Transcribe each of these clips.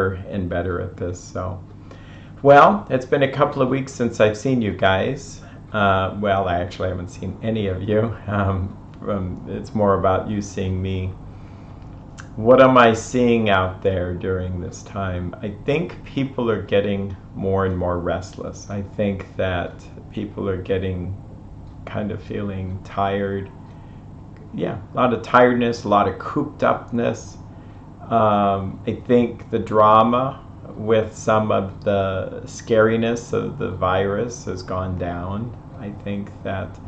and better at this. So, well, it's been a couple of weeks since I've seen you guys. Well, I actually haven't seen any of you. It's more about you seeing me. What am I seeing out there during this time? I think people are getting more and more restless. I think that people are getting kind of feeling tired. Yeah, a lot of tiredness, a lot of cooped upness. I think the drama with some of the scariness of the virus has gone down. I think that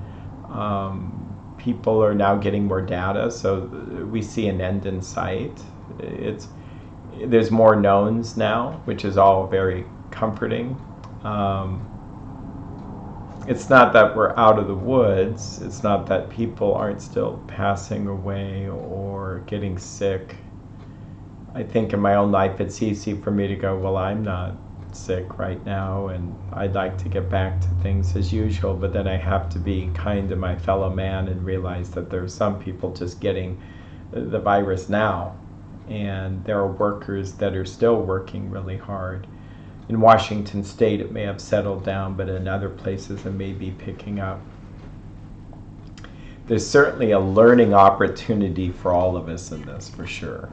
people are now getting more data, so we see an end in sight. There's more knowns now, which is all very comforting. It's not that we're out of the woods. It's not that people aren't still passing away or getting sick. I think in my own life it's easy for me to go, well, I'm not sick right now and I'd like to get back to things as usual, but then I have to be kind to my fellow man and realize that there are some people just getting the virus now, and there are workers that are still working really hard. In Washington State it may have settled down, but in other places it may be picking up. There's certainly a learning opportunity for all of us in this, for sure.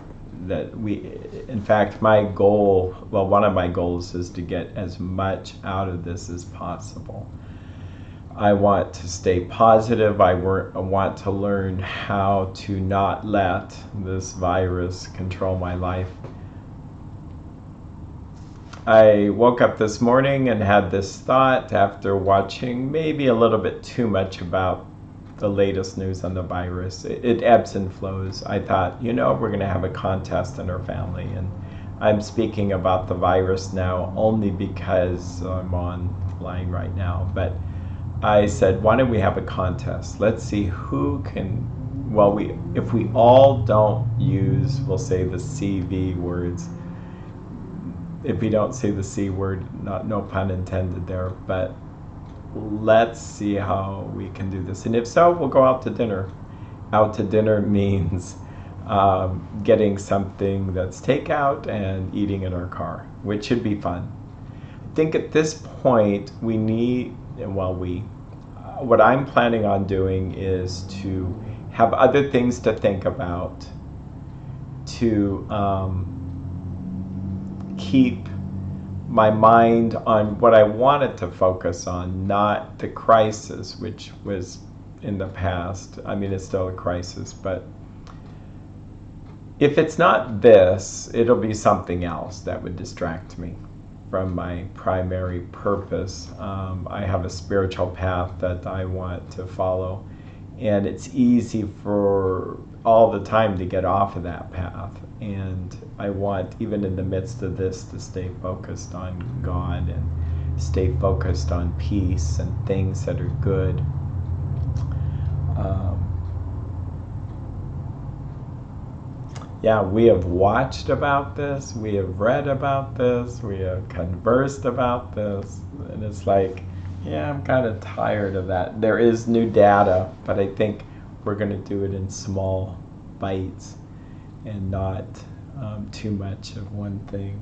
That in fact, my goal, well, one of my goals is to get as much out of this as possible. I want to stay positive. I want to learn how to not let this virus control my life. I woke up this morning and had this thought after watching maybe a little bit too much about the latest news on the virus. It ebbs and flows. I thought, we're going to have a contest in our family, and I'm speaking about the virus now only because I'm online right now, but I said, why don't we have a contest? Let's see who can, if we all don't use, we'll say the CV words, if we don't say the C word, no pun intended there, but let's see how we can do this. And if so, we'll go out to dinner. Out to dinner means getting something that's takeout and eating in our car, which should be fun. I think at this point we need, what I'm planning on doing is to have other things to think about, to keep my mind on what I wanted to focus on, not the crisis, which was in the past. I mean, it's still a crisis, but if it's not this, it'll be something else that would distract me from my primary purpose. I have a spiritual path that I want to follow, and it's easy for all the time to get off of that path. And I want, even in the midst of this, to stay focused on God and stay focused on peace and things that are good. We have watched about this, we have read about this, we have conversed about this, and it's like, I'm kind of tired of that. There is new data, but I think we're going to do it in small bites and not too much of one thing.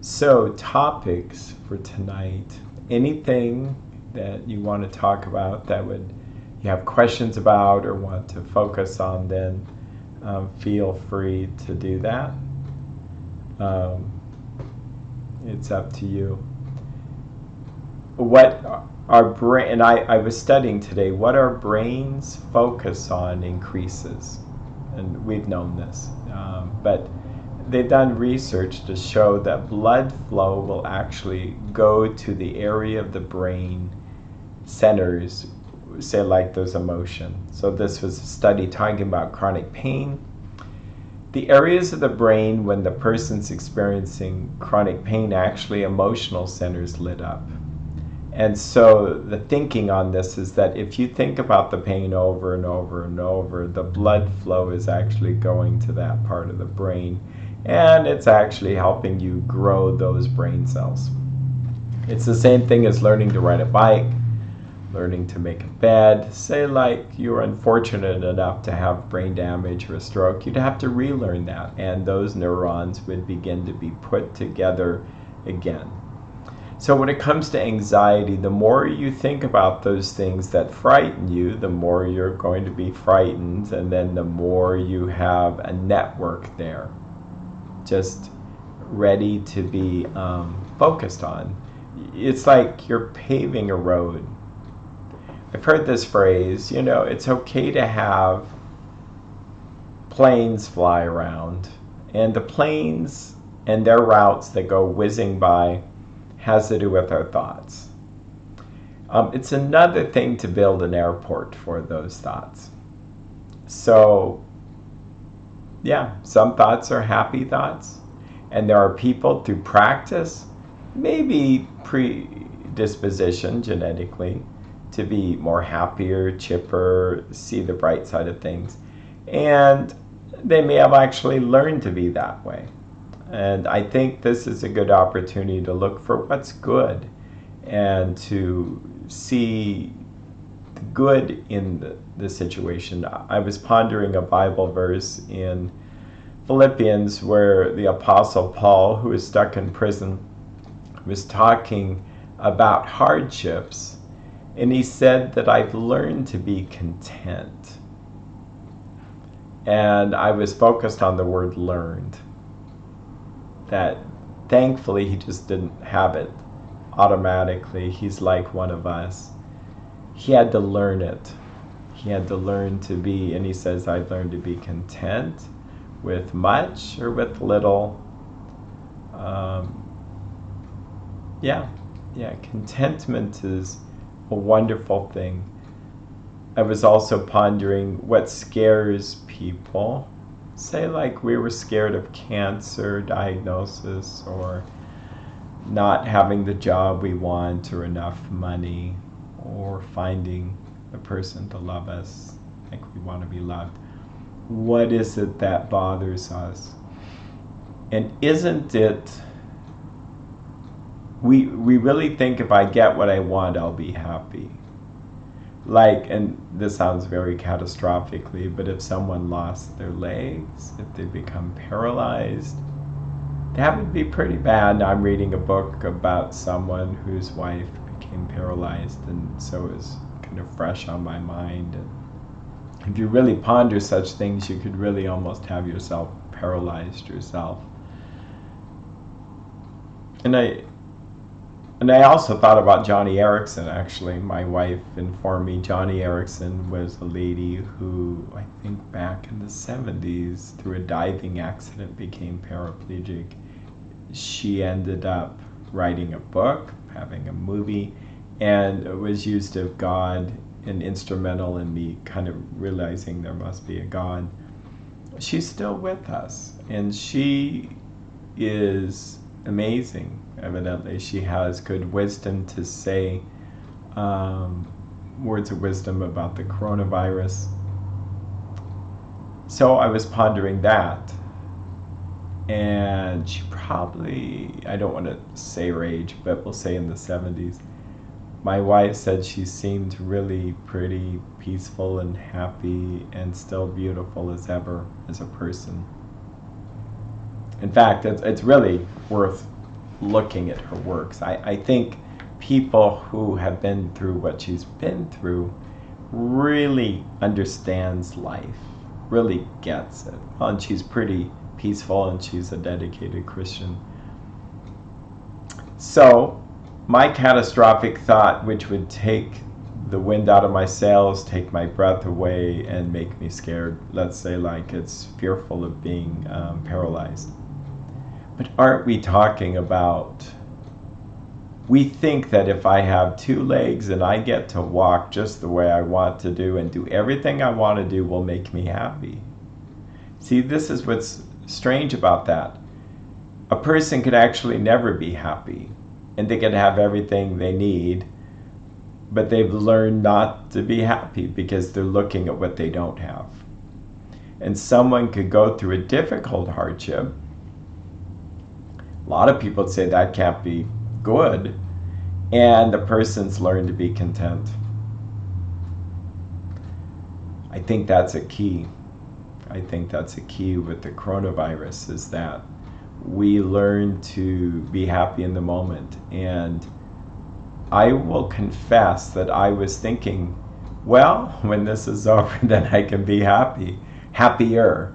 So, topics for tonight. Anything that you want to talk about that you have questions about or want to focus on, then feel free to do that. It's up to you. What our brain, and I was studying today, what our brains focus on increases. And we've known this. But they've done research to show that blood flow will actually go to the area of the brain centers, say like those emotions. So this was a study talking about chronic pain. The areas of the brain when the person's experiencing chronic pain, actually emotional centers lit up. And so the thinking on this is that if you think about the pain over and over and over, the blood flow is actually going to that part of the brain, and it's actually helping you grow those brain cells. It's the same thing as learning to ride a bike, learning to make a bed. Say like you were unfortunate enough to have brain damage or a stroke, you'd have to relearn that, and those neurons would begin to be put together again. So when it comes to anxiety, the more you think about those things that frighten you, the more you're going to be frightened, and then the more you have a network there just ready to be focused on. It's like you're paving a road. I've heard this phrase, it's okay to have planes fly around, and the planes and their routes that go whizzing by has to do with our thoughts. It's another thing to build an airport for those thoughts. So, yeah, some thoughts are happy thoughts, and there are people through practice, maybe predisposition genetically, to be more happier, chipper, see the bright side of things. And they may have actually learned to be that way. And I think this is a good opportunity to look for what's good and to see the good in the situation. I was pondering a Bible verse in Philippians where the Apostle Paul, who is stuck in prison, was talking about hardships. And he said that I've learned to be content. And I was focused on the word learned. That thankfully he just didn't have it automatically. He's like one of us. He had to learn it. He had to learn to be, and he says, I've learned to be content with much or with little. Contentment is a wonderful thing. I was also pondering what scares people. Say like we were scared of cancer diagnosis, or not having the job we want, or enough money, or finding a person to love us like we want to be loved. What is it that bothers us? And isn't it, we really think if I get what I want, I'll be happy. Like, and this sounds very catastrophically, but if someone lost their legs, if they become paralyzed, that would be pretty bad. Now, I'm reading a book about someone whose wife became paralyzed, and so it's kind of fresh on my mind. And if you really ponder such things, you could really almost have yourself paralyzed yourself. And I also thought about Johnny Erickson, actually. My wife informed me Johnny Erickson was a lady who, I think back in the 70s, through a diving accident became paraplegic. She ended up writing a book, having a movie, and it was used of God and instrumental in me kind of realizing there must be a God. She's still with us, and she is amazing. Evidently, she has good wisdom to say words of wisdom about the coronavirus. So I was pondering that. And she probably, I don't want to say her age, but we'll say in the 70s. My wife said she seemed really pretty peaceful and happy and still beautiful as ever as a person. In fact, it's really worth looking at her works. I think people who have been through what she's been through really understands life, really gets it. And she's pretty peaceful, and she's a dedicated Christian. So my catastrophic thought, which would take the wind out of my sails, take my breath away, and make me scared, let's say like it's fearful of being paralyzed. But aren't we talking about, we think that if I have two legs and I get to walk just the way I want to do and do everything I want to do will make me happy. See, this is what's strange about that. A person could actually never be happy, and they could have everything they need, but they've learned not to be happy because they're looking at what they don't have. And someone could go through a difficult hardship. A lot of people say that can't be good, and the person's learned to be content. I think that's a key. I think that's a key with the coronavirus, is that we learn to be happy in the moment. And I will confess that I was thinking, well, when this is over, then I can be happier.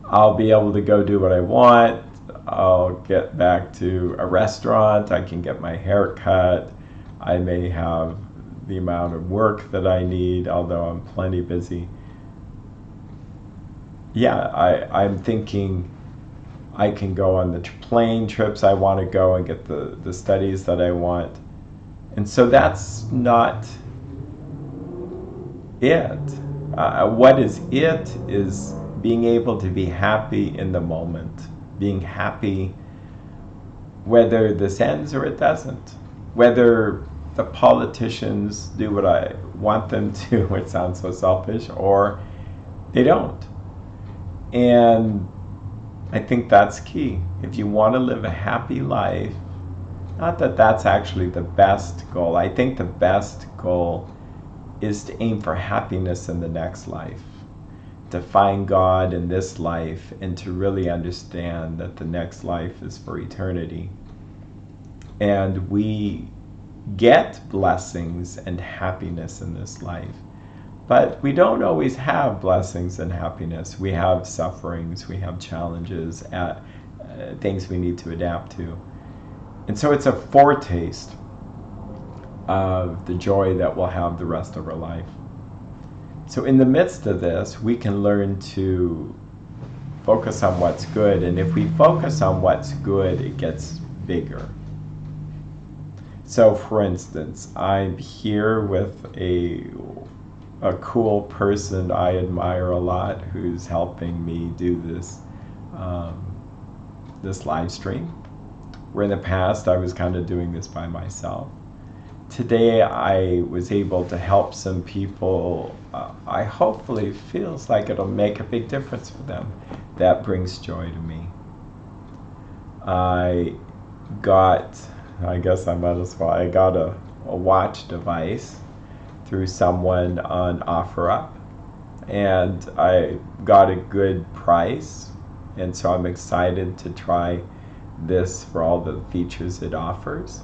I'll be able to go do what I want. I'll get back to a restaurant. I can get my hair cut. I may have the amount of work that I need, although I'm plenty busy. Yeah, I'm thinking I can go on the plane trips I want to go and get the studies that I want. And so that's not it. What is it is being able to be happy in the moment, being happy whether this ends or it doesn't, whether the politicians do what I want them to, which sounds so selfish, or they don't. And I think that's key. If you want to live a happy life, not that that's actually the best goal. I think the best goal is to aim for happiness in the next life, to find God in this life, and to really understand that the next life is for eternity. And we get blessings and happiness in this life, but we don't always have blessings and happiness. We have sufferings, we have challenges, things we need to adapt to. And so it's a foretaste of the joy that we'll have the rest of our life. So in the midst of this, we can learn to focus on what's good. And if we focus on what's good, it gets bigger. So for instance, I'm here with a cool person I admire a lot who's helping me do this this live stream, where in the past I was kind of doing this by myself. Today I was able to help some people. I hopefully feels like it'll make a big difference for them. That brings joy to me. I guess I might as well, I got a watch device through someone on OfferUp, and I got a good price, and so I'm excited to try this for all the features it offers.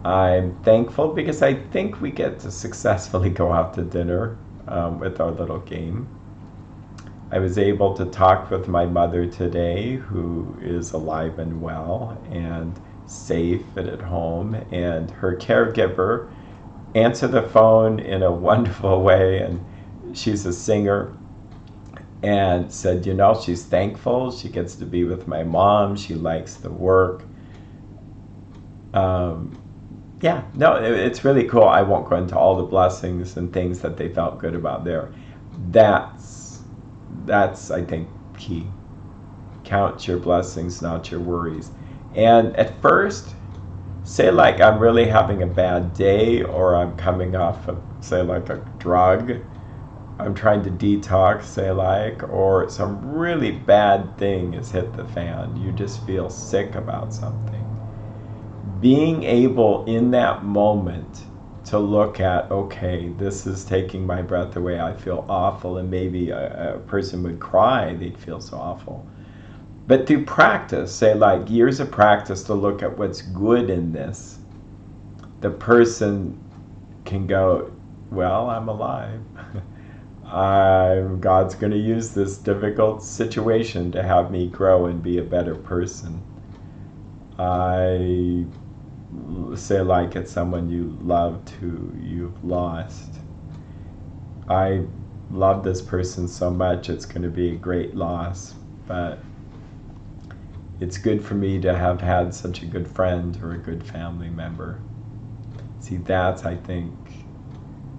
I'm thankful because I think we get to successfully go out to dinner with our little game. I was able to talk with my mother today, who is alive and well and safe and at home, and her caregiver answered the phone in a wonderful way, and she's a singer, and said, she's thankful she gets to be with my mom, she likes the work. It's really cool. I won't go into all the blessings and things that they felt good about there. That's I think key. Count your blessings, not your worries. And at first, say like I'm really having a bad day, or I'm coming off of, say, like a drug, I'm trying to detox, say, like, or some really bad thing has hit the fan. You just feel sick about something. Being able in that moment to look at, okay, this is taking my breath away, I feel awful, and maybe a person would cry, they'd feel so awful. But through practice, say like years of practice to look at what's good in this, the person can go, well, I'm alive. God's going to use this difficult situation to have me grow and be a better person. I say like it's someone you loved who you've lost. I love this person so much, it's going to be a great loss, but it's good for me to have had such a good friend or a good family member. See, that's, I think,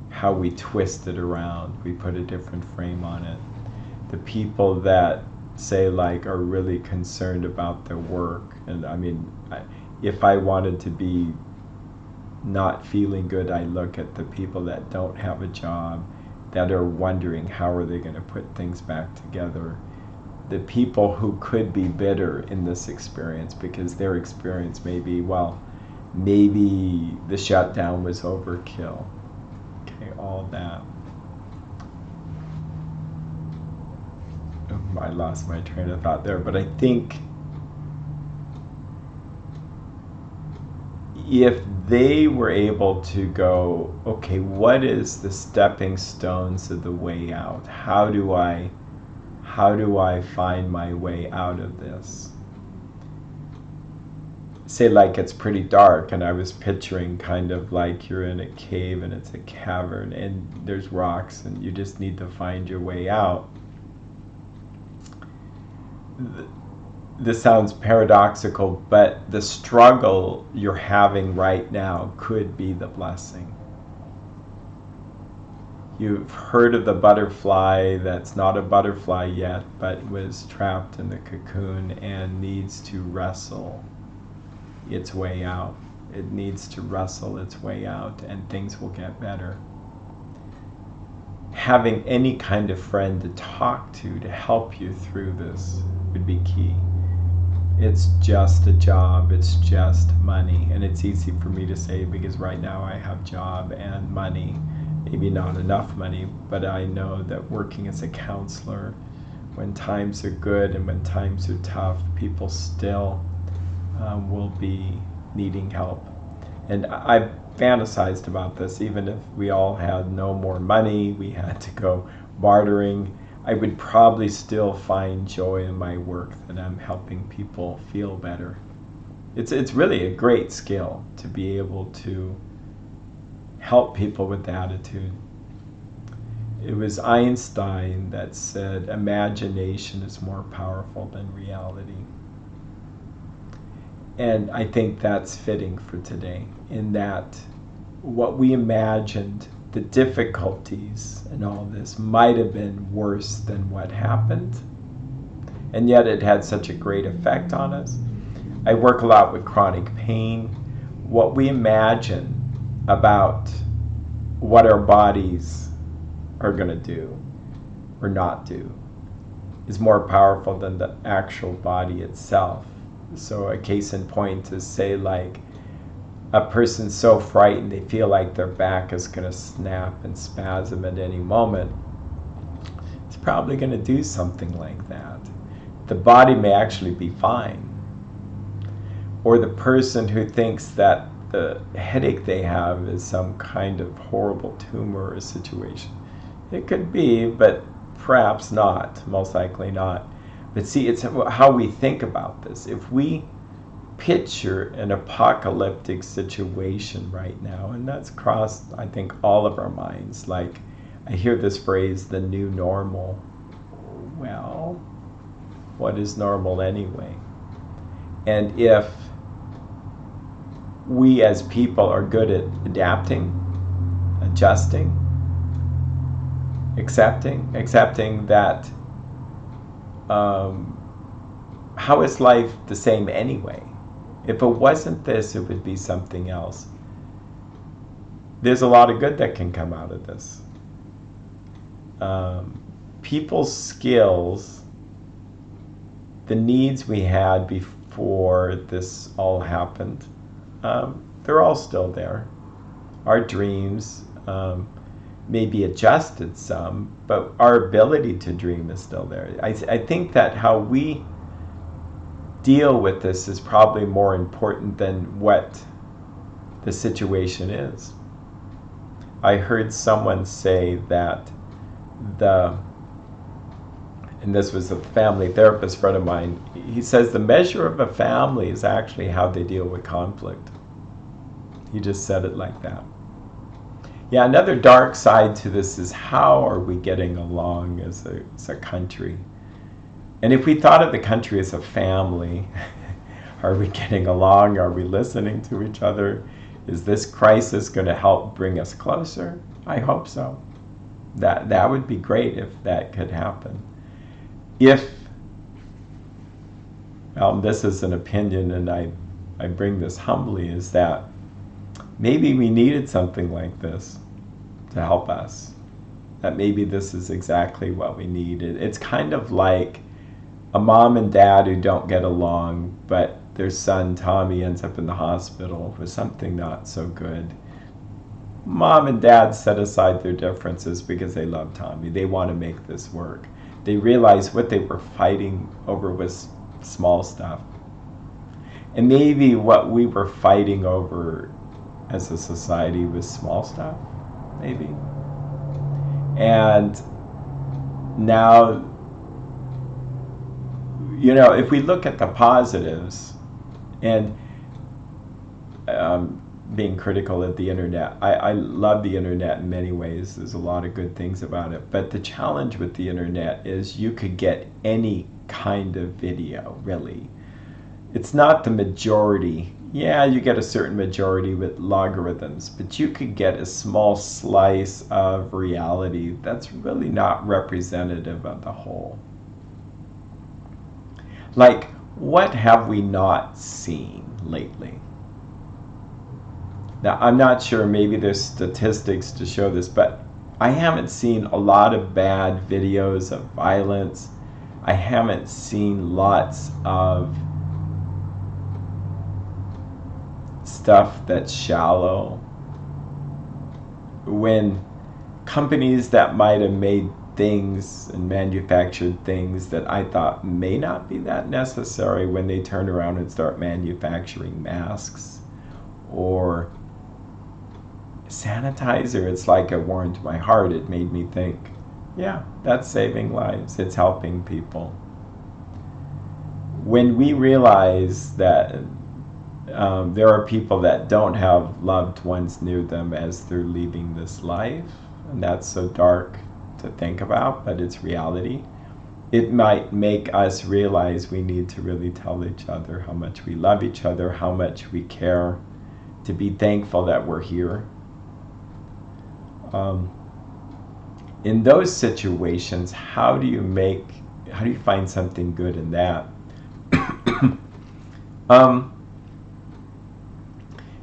how we twist it around. We put a different frame on it. The people that say like are really concerned about their work, and I mean, if I wanted to be not feeling good, I look at the people that don't have a job, that are wondering how are they going to put things back together. The people who could be bitter in this experience because their experience may be, well, maybe the shutdown was overkill. Okay, all that. I lost my train of thought there, but I think if they were able to go, okay, what is the stepping stones of the way out? How do I find my way out of this? Say like it's pretty dark, and I was picturing kind of like you're in a cave and it's a cavern and there's rocks and you just need to find your way out. This sounds paradoxical, but the struggle you're having right now could be the blessing. You've heard of the butterfly that's not a butterfly yet, but was trapped in the cocoon and needs to wrestle its way out. It needs to wrestle its way out, and things will get better. Having any kind of friend to talk to help you through this would be key. It's just a job, it's just money, and it's easy for me to say because right now I have job and money, maybe not enough money, but I know that working as a counselor, when times are good and when times are tough, people still will be needing help. And I've fantasized about this. Even if we all had no more money, we had to go bartering, I would probably still find joy in my work, that I'm helping people feel better. It's really a great skill to be able to help people with attitude. It was Einstein that said imagination is more powerful than reality. And I think that's fitting for today, in that what we imagined, the difficulties and all this, might have been worse than what happened. And yet it had such a great effect on us. I work a lot with chronic pain. What we imagine about what our bodies are going to do or not do is more powerful than the actual body itself. So a case in point is, say, like a person's so frightened they feel like their back is going to snap and spasm at any moment. It's probably going to do something like that. The body may actually be fine. Or the person who thinks that the headache they have is some kind of horrible tumor or situation. It could be, but perhaps not, most likely not. But see, it's how we think about this. If we picture an apocalyptic situation right now, and that's crossed, I think, all of our minds. Like, I hear this phrase, the new normal. Well, what is normal anyway? And if we as people are good at adapting, adjusting, accepting that how is life the same anyway? If it wasn't this, it would be something else. There's a lot of good that can come out of this. People's skills, the needs we had before this all happened, they're all still there. Our dreams may be adjusted some, but our ability to dream is still there. I think that how we deal with this is probably more important than what the situation is. I heard someone say that and this was a family therapist friend of mine, he says the measure of a family is actually how they deal with conflict. He just said it like that. Yeah, another dark side to this is how are we getting along as a country? And if we thought of the country as a family, are we getting along? Are we listening to each other? Is this crisis going to help bring us closer? I hope so. That would be great if that could happen. If, well, this is an opinion, and I bring this humbly, is that maybe we needed something like this to help us. That maybe this is exactly what we needed. It's kind of like a mom and dad who don't get along, but their son Tommy ends up in the hospital with something not so good. Mom and dad set aside their differences because they love Tommy. They want to make this work. they realized what they were fighting over was small stuff. And maybe what we were fighting over as a society was small stuff, maybe. And now, if we look at the positives, and being critical of the internet, I love the internet in many ways. There's a lot of good things about it. But the challenge with the internet is you could get any kind of video, really. It's not the majority. Yeah, you get a certain majority with logarithms, but you could get a small slice of reality that's really not representative of the whole. Like, what have we not seen lately? Now, I'm not sure, maybe there's statistics to show this, but I haven't seen a lot of bad videos of violence. I haven't seen lots of stuff that's shallow. When companies that might have made things and manufactured things that I thought may not be that necessary, when they turn around and start manufacturing masks or sanitizer, it's like it warmed my heart. It made me think, yeah, that's saving lives. It's helping people. When we realize that there are people that don't have loved ones near them as they're leaving this life, and that's so dark to think about, but it's reality. It might make us realize we need to really tell each other how much we love each other, how much we care, to be thankful that we're here. In those situations, how do you find something good in that?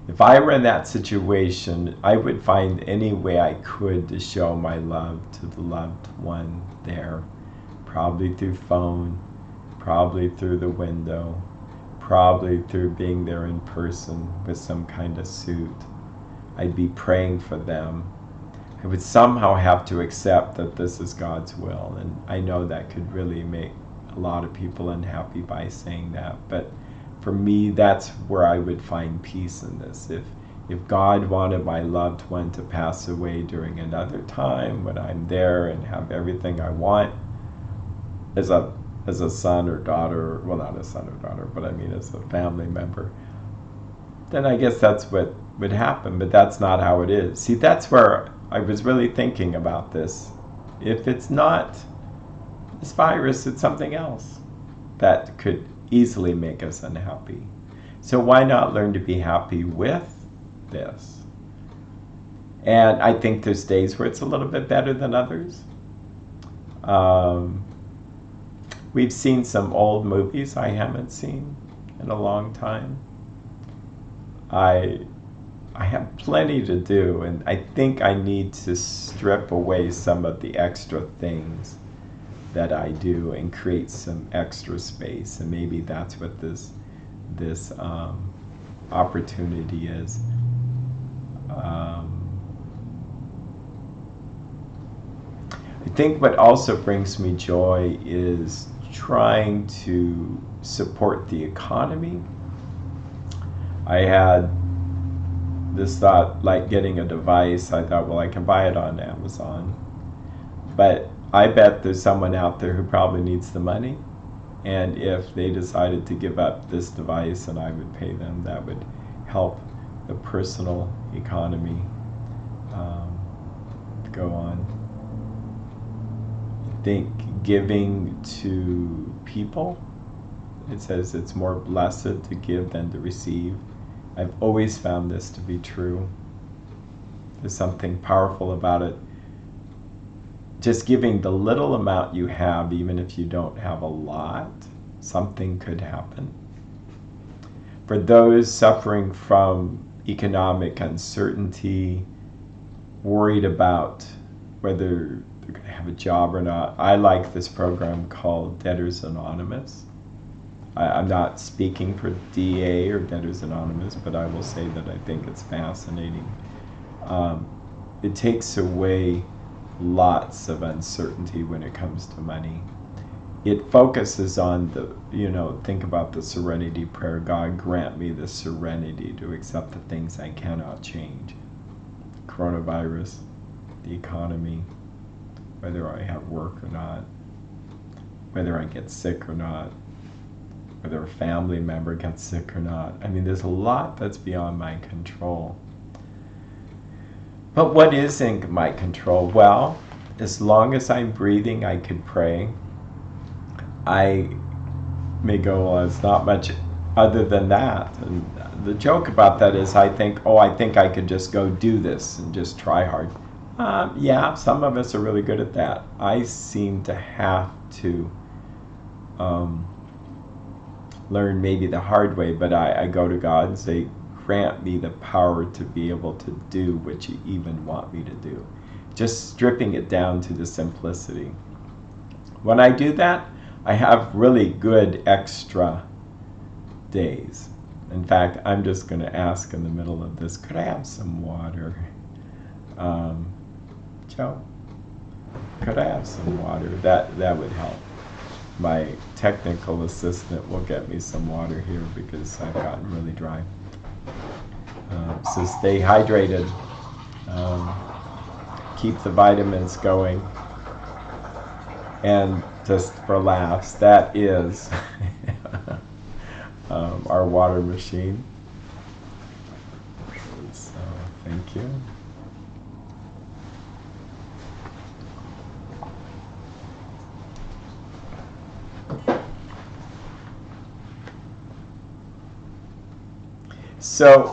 If I were in that situation, I would find any way I could to show my love to the loved one there. Probably through phone, probably through the window, probably through being there in person with some kind of suit. I'd be praying for them. I would somehow have to accept that this is God's will, and I know that could really make a lot of people unhappy by saying that, but for me, that's where I would find peace in this. If God wanted my loved one to pass away during another time, when I'm there and have everything I want as a son or daughter, well, not a son or daughter, but I mean as a family member, then I guess that's what would happen, but that's not how it is. See, that's where I was really thinking about this. If it's not this virus, it's something else that could easily make us unhappy. So why not learn to be happy with this? And I think there's days where it's a little bit better than others. We've seen some old movies I haven't seen in a long time. I have plenty to do, and I think I need to strip away some of the extra things that I do and create some extra space, and maybe that's what this opportunity is. I think what also brings me joy is trying to support the economy. I had this thought, like getting a device. I thought, well, I can buy it on Amazon, but I bet there's someone out there who probably needs the money, and if they decided to give up this device and I would pay them, that would help the personal economy go on. I think giving to people, it says it's more blessed to give than to receive. I've always found this to be true. There's something powerful about it. Just giving the little amount you have, even if you don't have a lot, something could happen. For those suffering from economic uncertainty, worried about whether they're going to have a job or not, I like this program called Debtors Anonymous. I'm not speaking for DA or Debtors Anonymous, but I will say that I think it's fascinating. It takes away lots of uncertainty when it comes to money. It focuses on think about the serenity prayer. God, grant me the serenity to accept the things I cannot change. Coronavirus, the economy, whether I have work or not, whether I get sick or not, whether a family member gets sick or not. I mean, there's a lot that's beyond my control. But what is in my control? Well, as long as I'm breathing, I could pray. I may go, well, it's not much other than that. And the joke about that is I think I could just go do this and just try hard. Yeah, some of us are really good at that. I seem to have to learn maybe the hard way, but I go to God and say, grant me the power to be able to do what you even want me to do. Just stripping it down to the simplicity. When I do that, I have really good extra days. In fact, I'm just going to ask in the middle of this, could I have some water? Joe, could I have some water? That would help. My technical assistant will get me some water here because I've gotten really dry. So stay hydrated. Keep the vitamins going. And just for laughs, that is our water machine. So thank you. So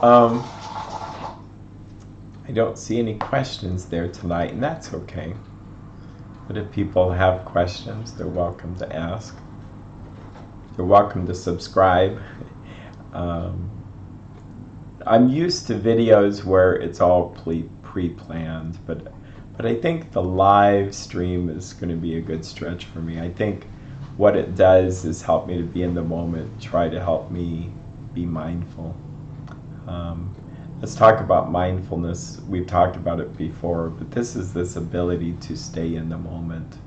I don't see any questions there tonight, and that's okay. But if people have questions, they're welcome to ask. You're welcome to subscribe. I'm used to videos where it's all pre-planned, but I think the live stream is going to be a good stretch for me. I think what it does is help me to be in the moment, try to help me be mindful. Let's talk about mindfulness. We've talked about it before, but this is this ability to stay in the moment.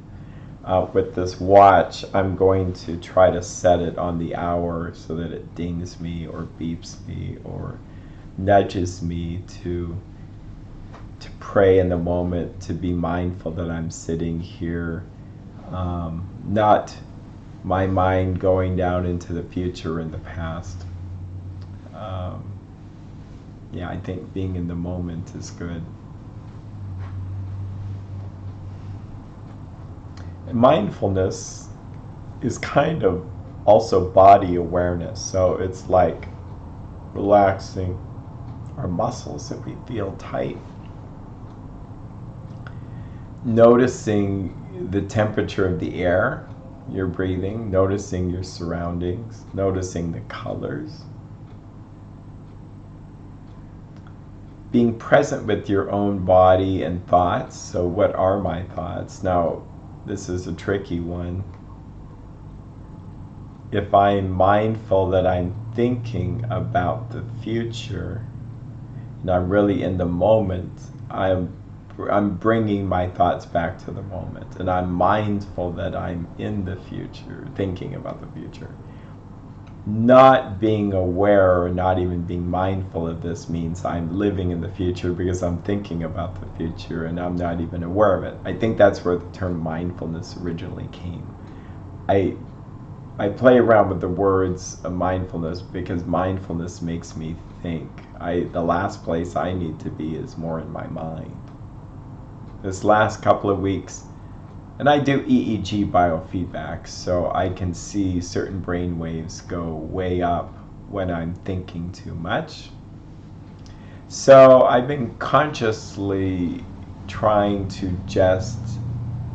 With this watch, I'm going to try to set it on the hour so that it dings me or beeps me or nudges me to pray in the moment, to be mindful that I'm sitting here, not my mind going down into the future and the past. Yeah, I think being in the moment is good. And mindfulness is kind of also body awareness. So it's like relaxing our muscles if we feel tight. Noticing the temperature of the air you're breathing, noticing your surroundings, noticing the colors. Being present with your own body and thoughts. So what are my thoughts? Now, this is a tricky one. If I'm mindful that I'm thinking about the future and I'm really in the moment, I'm bringing my thoughts back to the moment, and I'm mindful that I'm in the future, thinking about the future. Not being aware or not even being mindful of this means I'm living in the future because I'm thinking about the future and I'm not even aware of it. I think that's where the term mindfulness originally came. I play around with the words of mindfulness because mindfulness makes me think. The last place I need to be is more in my mind. This last couple of weeks, and I do EEG biofeedback, so I can see certain brain waves go way up when I'm thinking too much. So I've been consciously trying to just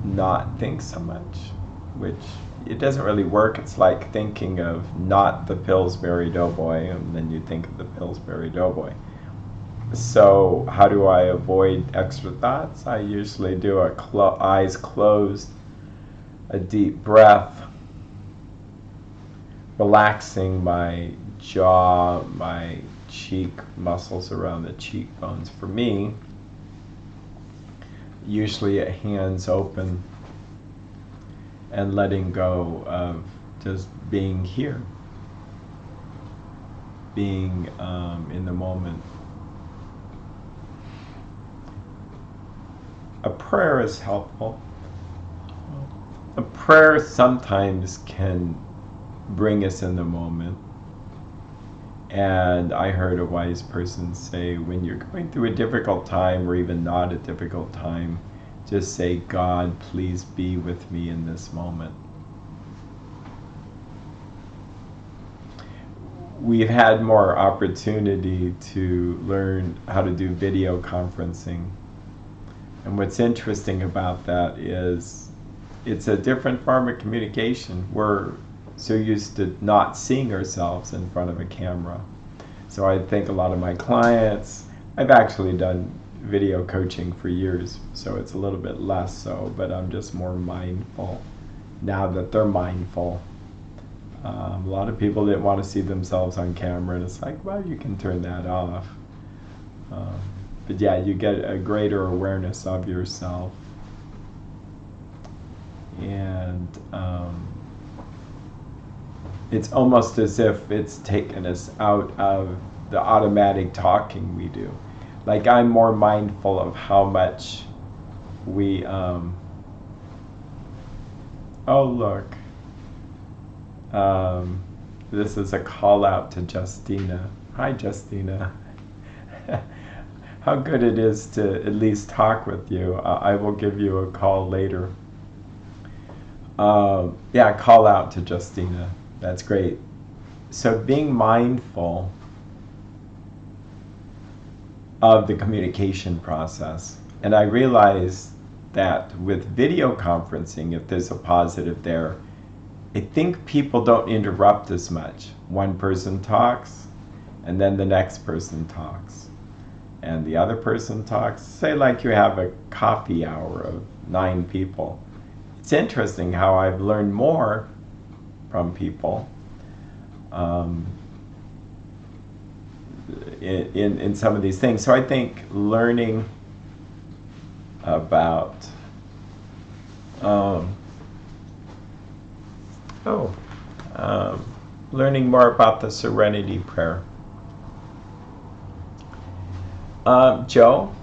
not think so much, which it doesn't really work. It's like thinking of not the Pillsbury Doughboy, and then you think of the Pillsbury Doughboy. So how do I avoid extra thoughts? I usually do eyes closed, a deep breath, relaxing my jaw, my cheek muscles around the cheekbones. For me, usually hands open and letting go of just being here, being in the moment. A prayer is helpful. A prayer sometimes can bring us in the moment. And I heard a wise person say, when you're going through a difficult time, or even not a difficult time, just say, God, please be with me in this moment. We've had more opportunity to learn how to do video conferencing. And what's interesting about that is it's a different form of communication. We're so used to not seeing ourselves in front of a camera. So I think a lot of my clients, I've actually done video coaching for years, so it's a little bit less so, but I'm just more mindful now that they're mindful. A lot of people didn't want to see themselves on camera, and it's like, well, you can turn that off. But yeah, you get a greater awareness of yourself. And it's almost as if it's taken us out of the automatic talking we do. Like, I'm more mindful of how much we, oh look, this is a call out to Justina. Hi, Justina. How good it is to at least talk with you. I will give you a call later. Yeah, call out to Justina. That's great. So being mindful of the communication process. And I realize that with video conferencing, if there's a positive there, I think people don't interrupt as much. One person talks, and then the next person talks, and the other person talks. Say like you have a coffee hour of 9 people. It's interesting how I've learned more from people in some of these things. So I think learning about learning more about the Serenity Prayer. Joe,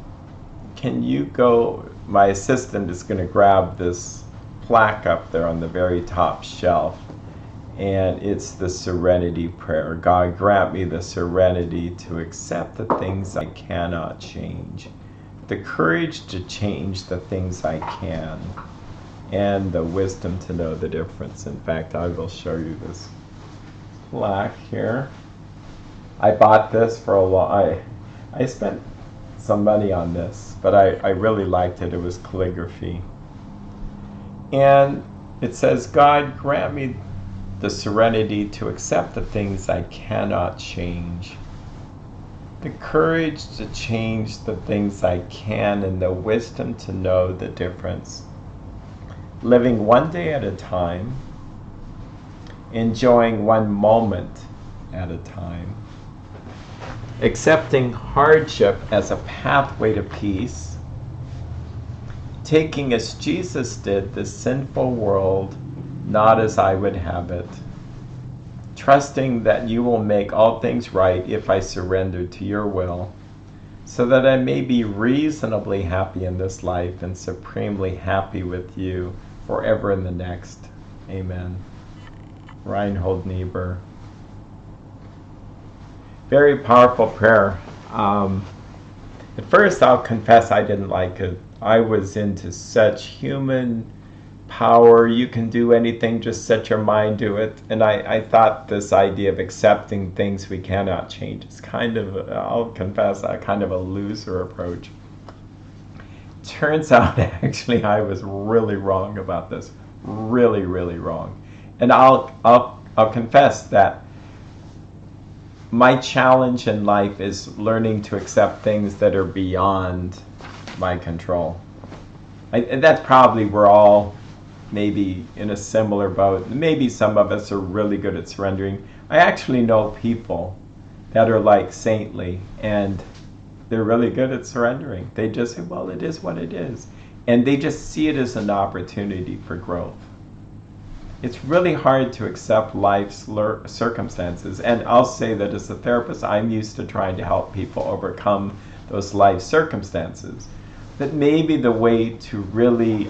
can you go? My assistant is going to grab this plaque up there on the very top shelf, and it's the Serenity Prayer. God, grant me the serenity to accept the things I cannot change, the courage to change the things I can, and the wisdom to know the difference. In fact, I will show you this plaque here. I bought this for a long, I spent some money on this, but I really liked it. It was calligraphy. And it says, God, grant me the serenity to accept the things I cannot change, the courage to change the things I can, and the wisdom to know the difference. Living one day at a time, enjoying one moment at a time, accepting hardship as a pathway to peace, taking as Jesus did the sinful world, not as I would have it, trusting that you will make all things right if I surrender to your will, so that I may be reasonably happy in this life and supremely happy with you forever in the next. Amen. Reinhold Niebuhr. Very powerful prayer. At first, I'll confess I didn't like it. I was into such human power. You can do anything, just set your mind to it. And I thought this idea of accepting things we cannot change is kind of, I'll confess, a kind of a loser approach. Turns out, actually, I was really wrong about this. Really, really wrong. And I'll confess that my challenge in life is learning to accept things that are beyond my control. And that's probably we're all maybe in a similar boat. Maybe some of us are really good at surrendering. I actually know people that are like saintly, and they're really good at surrendering. They just say, well, it is what it is. and they just see it as an opportunity for growth. It's really hard to accept life's circumstances, and I'll say that as a therapist, I'm used to trying to help people overcome those life circumstances. But maybe the way to really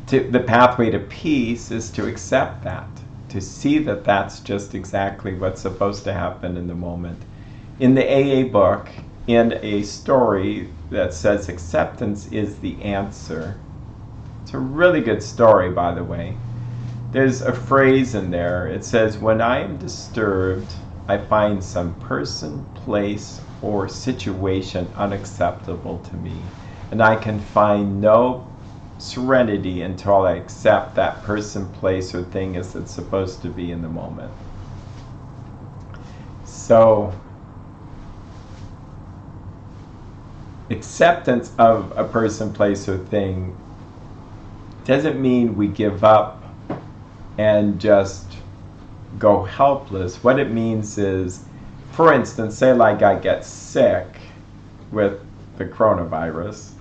the pathway to peace is to accept that, to see that that's just exactly what's supposed to happen in the moment. In the AA book, in a story that says acceptance is the answer. It's a really good story, by the way. There's a phrase in there. It says, when I am disturbed, I find some person, place, or situation unacceptable to me. And I can find no serenity until I accept that person, place, or thing as it's supposed to be in the moment. So, acceptance of a person, place, or thing doesn't mean we give up and just go helpless. What it means is, for instance, say like I get sick with the coronavirus.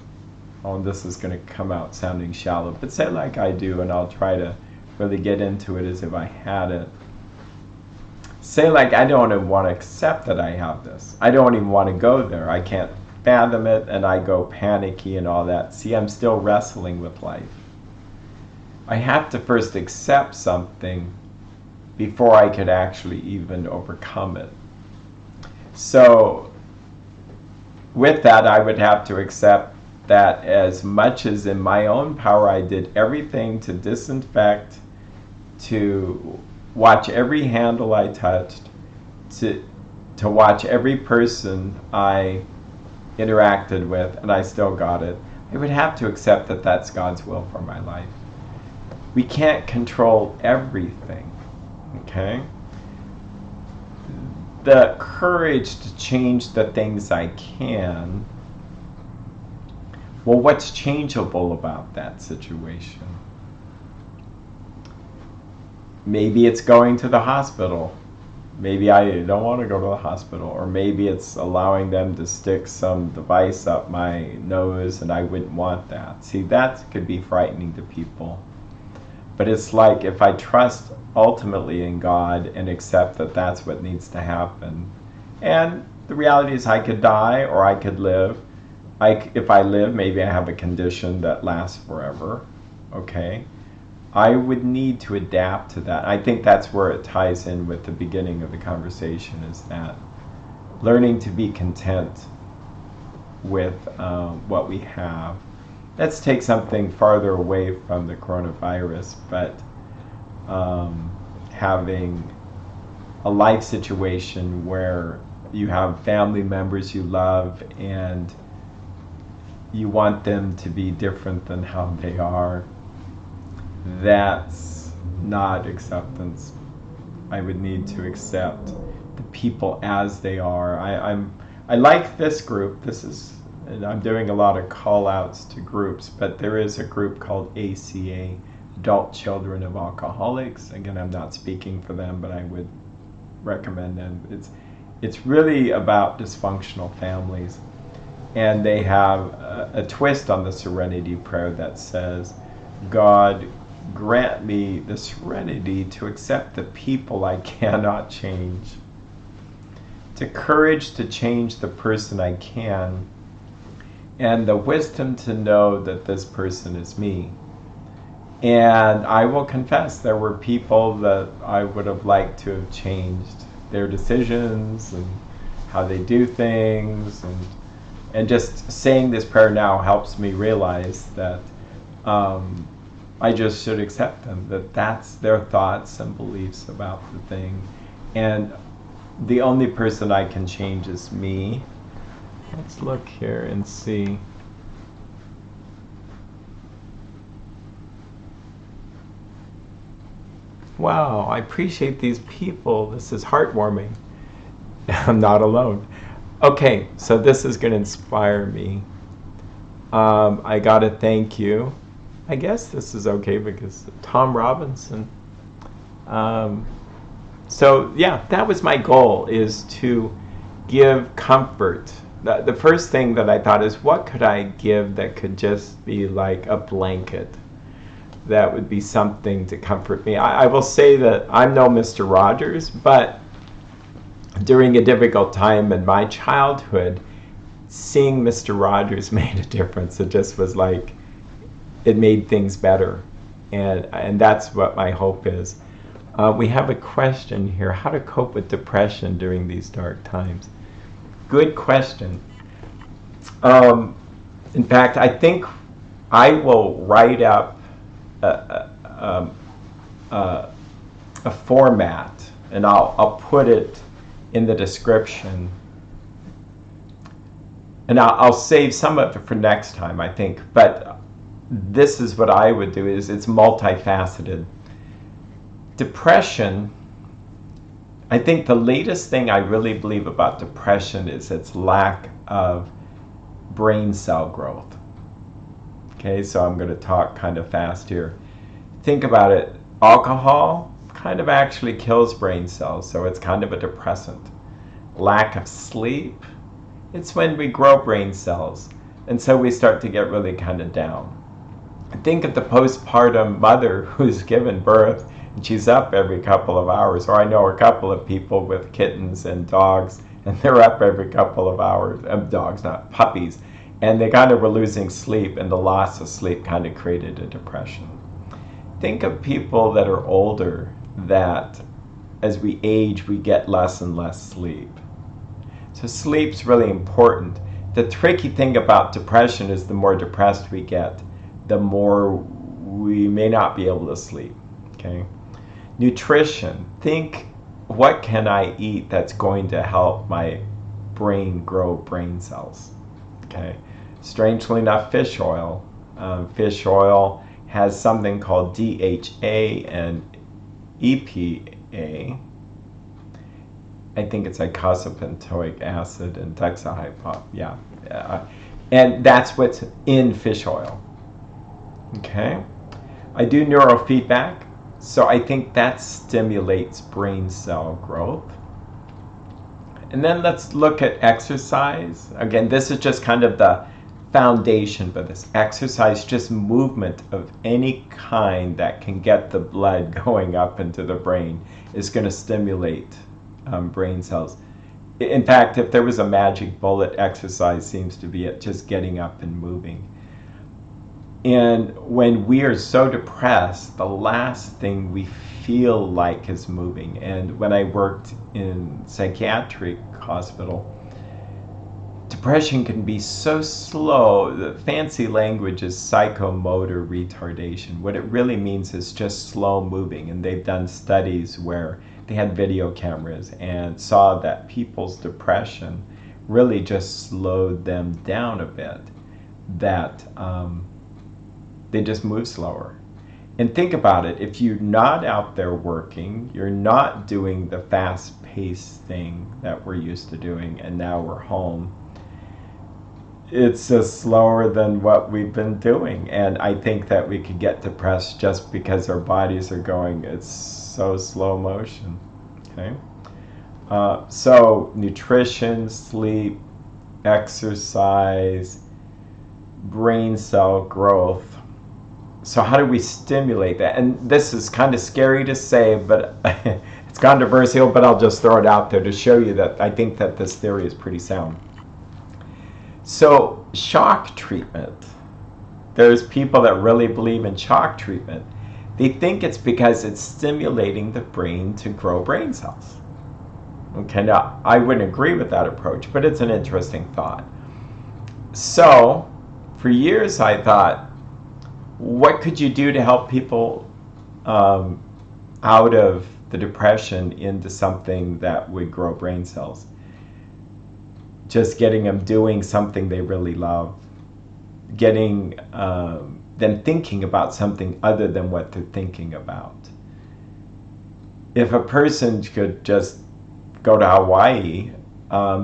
Oh, and this is going to come out sounding shallow, but say like I do, and I'll try to really get into it as if I had it. Say like I don't even want to accept that I have this. I don't even want to go there. I can't fathom it, and I go panicky and all that. See, I'm still wrestling with life. I have to first accept something before I could actually even overcome it. So with that, I would have to accept that as much as in my own power I did everything to disinfect, to watch every handle I touched, to watch every person I interacted with, and I still got it, I would have to accept that that's God's will for my life. We can't control everything, okay? The courage to change the things I can. Well, what's changeable about that situation? Maybe it's going to the hospital. Maybe I don't want to go to the hospital. Or maybe it's allowing them to stick some device up my nose, and I wouldn't want that. See, that could be frightening to people. But it's like if I trust ultimately in God and accept that that's what needs to happen. And the reality is I could die or I could live. If I live, maybe I have a condition that lasts forever, okay? I would need to adapt to that. I think that's where it ties in with the beginning of the conversation, is that learning to be content with what we have. Let's take something farther away from the coronavirus, but having a life situation where you have family members you love and you want them to be different than how they are, that's not acceptance. I would need to accept the people as they are. I like this group. And I'm doing a lot of call-outs to groups, but there is a group called ACA, Adult Children of Alcoholics. Again, I'm not speaking for them, but I would recommend them. It's really about dysfunctional families. And they have a twist on the serenity prayer that says, God, grant me the serenity to accept the people I cannot change, the courage to change the person I can, and the wisdom to know that this person is me. And I will confess there were people that I would have liked to have changed their decisions and how they do things, and just saying this prayer now helps me realize that I just should accept them, that that's their thoughts and beliefs about the thing. And the only person I can change is me. Let's look here and see. Wow, I appreciate these people. This is heartwarming. I'm not alone. Okay, so this is going to inspire me. I got to thank you. I guess this is okay because Tom Robinson. So yeah, that was my goal, is to give comfort the first thing that I thought is, what could I give that could just be like a blanket? That would be something to comfort me. I will say that I'm no Mr. Rogers, but during a difficult time in my childhood, seeing Mr. Rogers made a difference. It just was like, it made things better. And that's what my hope is. We have a question here: how to cope with depression during these dark times? Good question. In fact, I think I will write up a format, and I'll put it in the description. And I'll save some of it for next time, I think. But this is what I would do, is it's multifaceted. Depression, I think the latest thing I really believe about depression is its lack of brain cell growth. Okay, so I'm going to talk kind of fast here. Think about it. Alcohol kind of actually kills brain cells, so it's kind of a depressant. Lack of sleep, it's when we grow brain cells, and so we start to get really kind of down. Think of the postpartum mother who's given birth, and she's up every couple of hours. Or I know a couple of people with kittens and dogs, and they're up every couple of hours. Dogs, not puppies. And they kind of were losing sleep, and the loss of sleep kind of created a depression. Think of people that are older, that as we age, we get less and less sleep. So sleep's really important. The tricky thing about depression is the more depressed we get, the more we may not be able to sleep. Okay. Nutrition. Think, what can I eat that's going to help my brain grow brain cells? Okay. Strangely enough, fish oil. Fish oil has something called DHA and EPA. I think it's icosapentaenoic acid and dexahypop. Yeah. And that's what's in fish oil. Okay. I do neurofeedback, so I think that stimulates brain cell growth. And then let's look at exercise. Again, this is just kind of the foundation for this. Exercise, just movement of any kind that can get the blood going up into the brain, is going to stimulate brain cells. In fact, if there was a magic bullet, exercise seems to be it, just getting up and moving. And when we are so depressed, the last thing we feel like is moving. And when I worked in psychiatric hospital, depression can be so slow. The fancy language is psychomotor retardation. What it really means is just slow moving. And they've done studies where they had video cameras and saw that people's depression really just slowed them down a bit, that they just move slower. And think about it, if you're not out there working, you're not doing the fast-paced thing that we're used to doing, and now we're home, it's just slower than what we've been doing. And I think that we could get depressed just because our bodies are going, it's so slow motion. Okay. So nutrition, sleep, exercise, brain cell growth. So how do we stimulate that? And this is kind of scary to say, but it's controversial, but I'll just throw it out there to show you that I think that this theory is pretty sound. So shock treatment. There's people that really believe in shock treatment. They think it's because it's stimulating the brain to grow brain cells. Okay, now I wouldn't agree with that approach, but it's an interesting thought. So for years I thought, what could you do to help people out of the depression into something that would grow brain cells? Just getting them doing something they really love. Getting them thinking about something other than what they're thinking about. If a person could just go to Hawaii,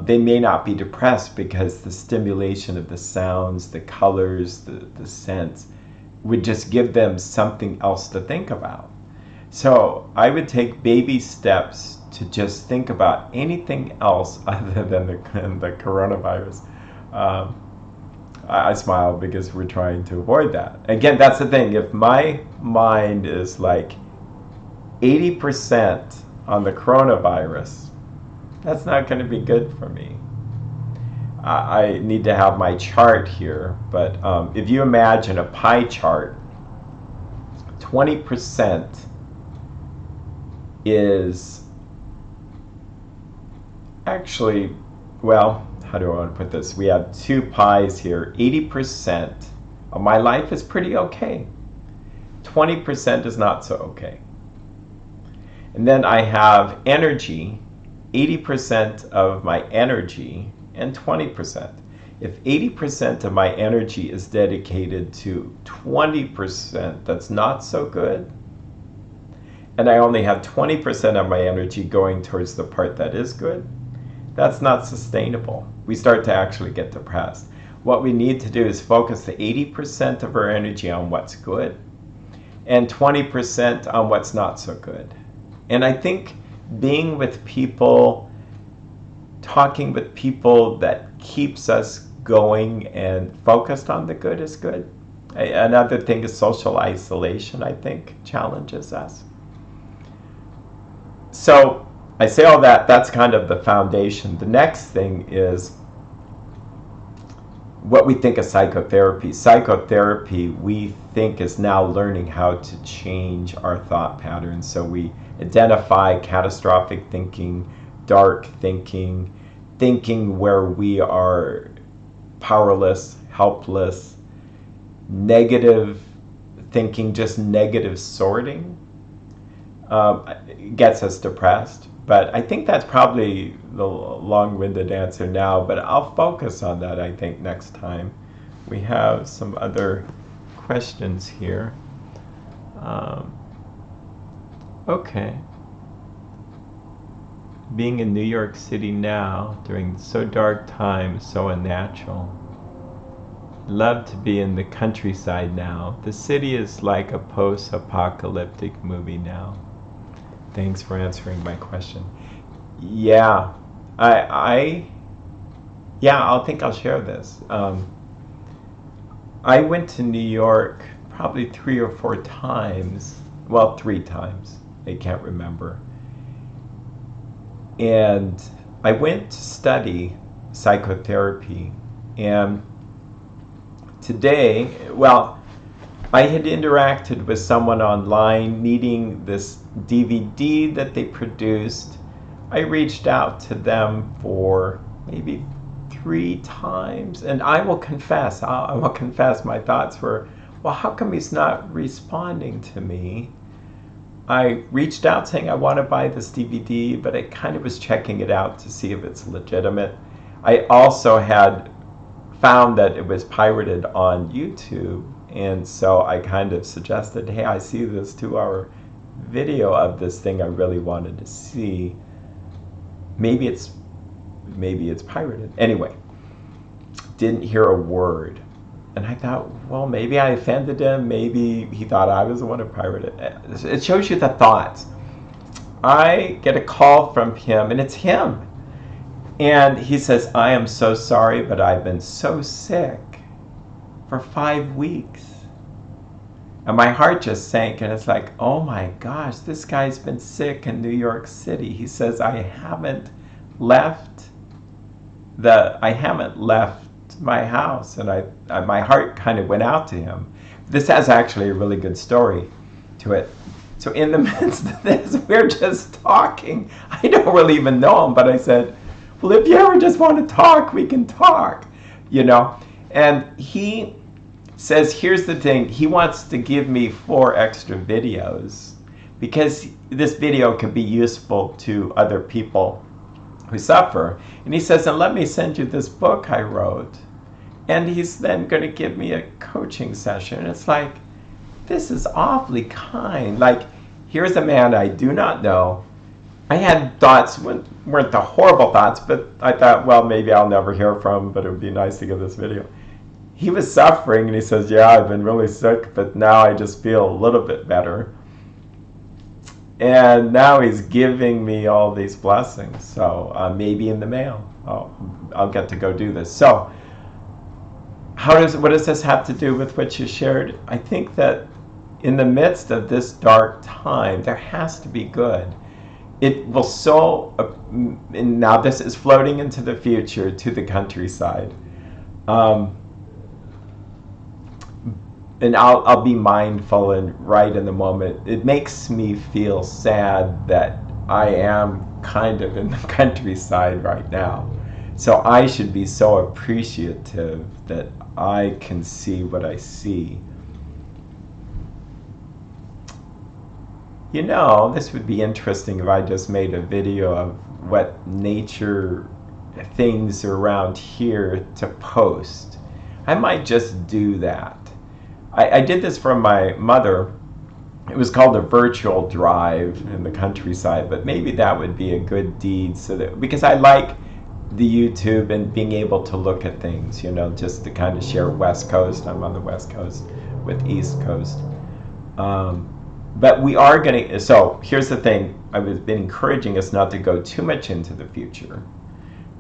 they may not be depressed because the stimulation of the sounds, the colors, the scents would just give them something else to think about. So I would take baby steps to just think about anything else other than the coronavirus. Um, I smile because we're trying to avoid that. Again, that's the thing. If my mind is like 80% on the coronavirus, that's not going to be good for me. I need to have my chart here, but if you imagine a pie chart, 20% is actually, well, how do I want to put this? We have two pies here. 80% of my life is pretty okay. 20% is not so okay. And then I have energy, 80% of my energy, and 20%. If 80% of my energy is dedicated to 20% that's not so good, and I only have 20% of my energy going towards the part that is good, that's not sustainable. We start to actually get depressed. What we need to do is focus the 80% of our energy on what's good and 20% on what's not so good. And I think being with people, talking with people that keeps us going and focused on the good is good. Another thing is social isolation, I think, challenges us. So I say all that, that's kind of the foundation. The next thing is what we think of psychotherapy. Psychotherapy, we think, is now learning how to change our thought patterns. So we identify catastrophic thinking, dark thinking, thinking where we are powerless, helpless, negative thinking, just negative sorting, gets us depressed. But I think that's probably the long-winded answer now, but I'll focus on that, I think, next time. We have some other questions here. Okay. Being in New York City now, during so dark times, so unnatural. Love to be in the countryside now. The city is like a post-apocalyptic movie now. Thanks for answering my question. Yeah, I think I'll share this. I went to New York probably 3 or 4 times. Well, 3 times. I can't remember. And I went to study psychotherapy. And today, well, I had interacted with someone online needing this DVD that they produced. I reached out to them for maybe 3 times, and I will confess my thoughts were, well, how come he's not responding to me? I reached out saying I want to buy this DVD, but I kind of was checking it out to see if it's legitimate. I also had found that it was pirated on YouTube, and so I kind of suggested, hey, I see this 2-hour video of this thing I really wanted to see. Maybe it's pirated. Anyway, didn't hear a word. And I thought, well, maybe I offended him. Maybe he thought I was the one who pirated it. It shows you the thoughts. I get a call from him, and it's him. And he says, I am so sorry, but I've been so sick for 5 weeks. And my heart just sank, and it's like, oh my gosh, this guy's been sick in New York City. He says, I haven't left my house, and my heart kind of went out to him. This has actually a really good story to it. So in the midst of this, we're just talking. I don't really even know him, but I said, well, if you ever just want to talk, we can talk, And he says, here's the thing. He wants to give me 4 extra videos because this video could be useful to other people who suffer. And he says, and let me send you this book I wrote. And he's then going to give me a coaching session. And it's like, this is awfully kind. Like, here's a man I do not know. I had thoughts, weren't the horrible thoughts, but I thought, well, maybe I'll never hear from him, but it would be nice to give this video. He was suffering, and he says, yeah, I've been really sick, but now I just feel a little bit better. And now he's giving me all these blessings. So maybe in the mail, I'll get to go do this. So what does this have to do with what you shared? I think that in the midst of this dark time, there has to be good. It will and now this is floating into the future to the countryside. And I'll be mindful and right in the moment. It makes me feel sad that I am kind of in the countryside right now. So I should be so appreciative that I can see what I see. You know, this would be interesting if I just made a video of what nature things around here to post. I might just do that. I did this from my mother. It was called a virtual drive in the countryside, but maybe that would be a good deed because I like the YouTube and being able to look at things, you know, just to kind of share West Coast. I'm on the West Coast with East Coast. But we are going to, so here's the thing. I've been encouraging us not to go too much into the future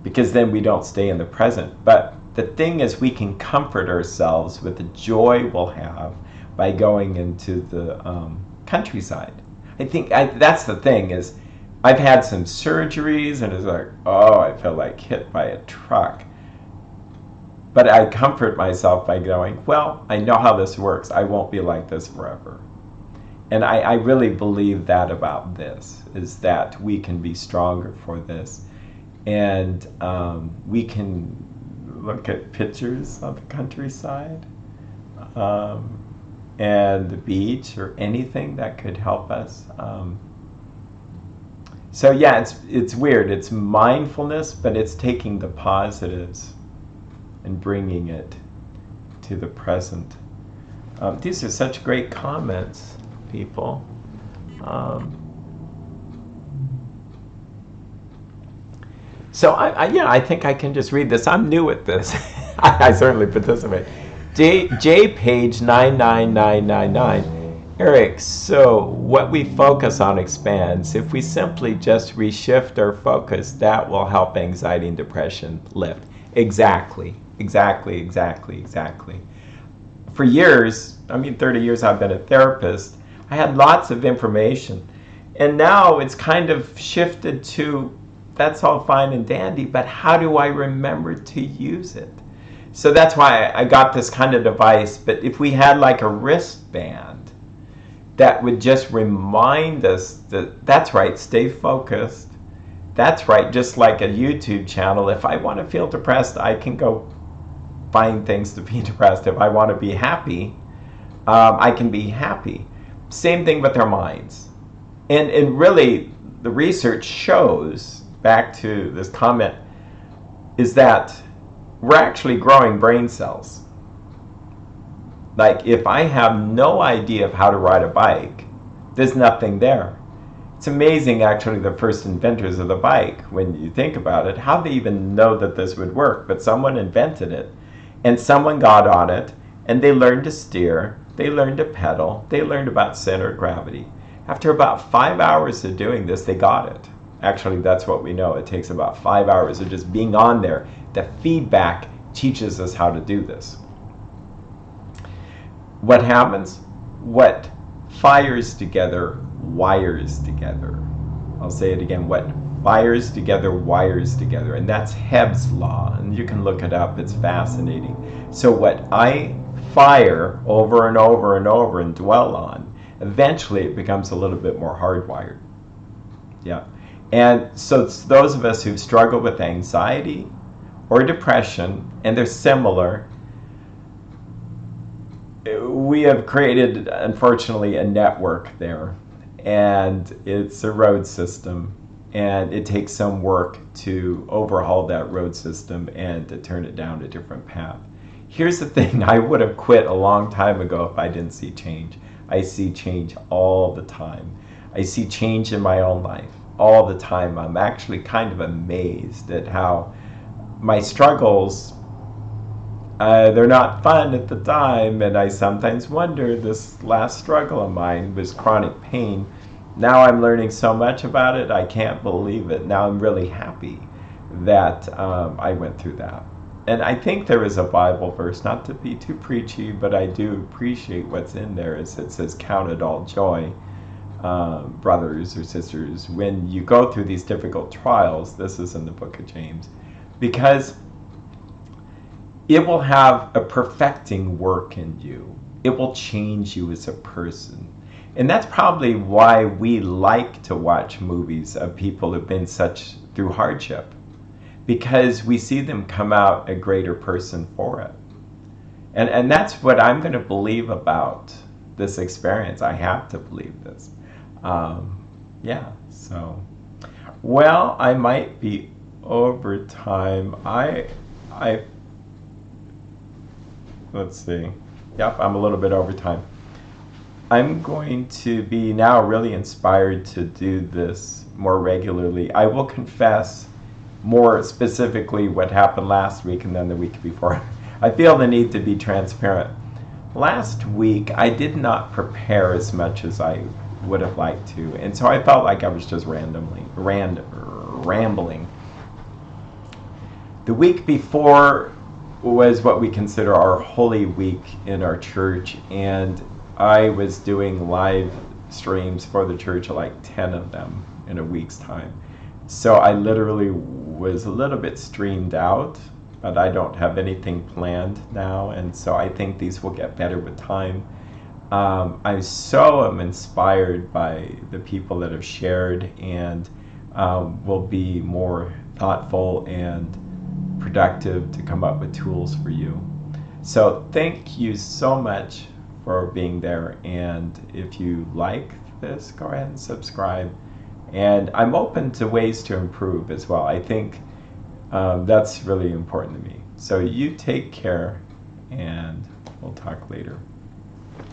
because then we don't stay in the present. But the thing is, we can comfort ourselves with the joy we'll have by going into the countryside. I think that's the thing is, I've had some surgeries and it's like, oh, I feel like hit by a truck. But I comfort myself by going, well, I know how this works. I won't be like this forever. And I really believe that about this, is that we can be stronger for this. And we can look at pictures of the countryside and the beach or anything that could help us. So yeah, it's weird. It's mindfulness, but it's taking the positives and bringing it to the present. These are such great comments, people. So I think I can just read this. I'm new at this. I certainly participate. J page 99999. Eric, so what we focus on expands. If we simply just reshift our focus, that will help anxiety and depression lift. Exactly. For years, 30 years I've been a therapist, I had lots of information. And now it's kind of shifted to, that's all fine and dandy, but how do I remember to use it? So that's why I got this kind of device. But if we had like a wristband that would just remind us that's right, stay focused. That's right, just like a YouTube channel. If I want to feel depressed, I can go find things to be depressed. If I want to be happy, I can be happy. Same thing with our minds. And really, the research shows, back to this comment, is that we're actually growing brain cells. Like, if I have no idea of how to ride a bike, there's nothing there. It's amazing, actually, the first inventors of the bike, when you think about it, how they even know that this would work. But someone invented it, and someone got on it, and they learned to steer, they learned to pedal, they learned about center of gravity. After about 5 hours of doing this, they got it. Actually, that's what we know. It takes about 5 hours of just being on there. The feedback teaches us how to do this. What happens? What fires together, wires together. I'll say it again. What fires together, wires together. And that's Hebb's law. And you can look it up. It's fascinating. So what I fire over and over and over and dwell on, eventually it becomes a little bit more hardwired. Yeah. And so it's those of us who've struggled with anxiety or depression, and they're similar, we have created, unfortunately, a network there. And it's a road system. And it takes some work to overhaul that road system and to turn it down a different path. Here's the thing. I would have quit a long time ago if I didn't see change. I see change all the time. I see change in my own life all the time. I'm actually kind of amazed at how my struggles, they're not fun at the time, and I sometimes wonder, this last struggle of mine was chronic pain, Now I'm learning so much about it, I can't believe it. Now I'm really happy that I went through that. And I think there is a Bible verse, not to be too preachy, but I do appreciate what's in there. Is it says, "Count it all joy, brothers or sisters, when you go through these difficult trials." This is in the book of James, because it will have a perfecting work in you. It will change you as a person. And that's probably why we like to watch movies of people who've been through hardship, because we see them come out a greater person for it. And that's what I'm going to believe about this experience. I have to believe this. Yeah, so. Well, I might be over time. Let's see. Yep, I'm a little bit over time. I'm going to be now really inspired to do this more regularly. I will confess more specifically what happened last week and then the week before. I feel the need to be transparent. Last week, I did not prepare as much as I would have liked to, and so I felt like I was just rambling. The week before was what we consider our Holy Week in our church, and I was doing live streams for the church, like 10 of them in a week's time. So I literally was a little bit streamed out, but I don't have anything planned now, and so I think these will get better with time. I so am inspired by the people that have shared, and will be more thoughtful and productive to come up with tools for you. So thank you so much for being there, and if you like this, go ahead and subscribe. And I'm open to ways to improve as well. I think that's really important to me. So you take care, and we'll talk later.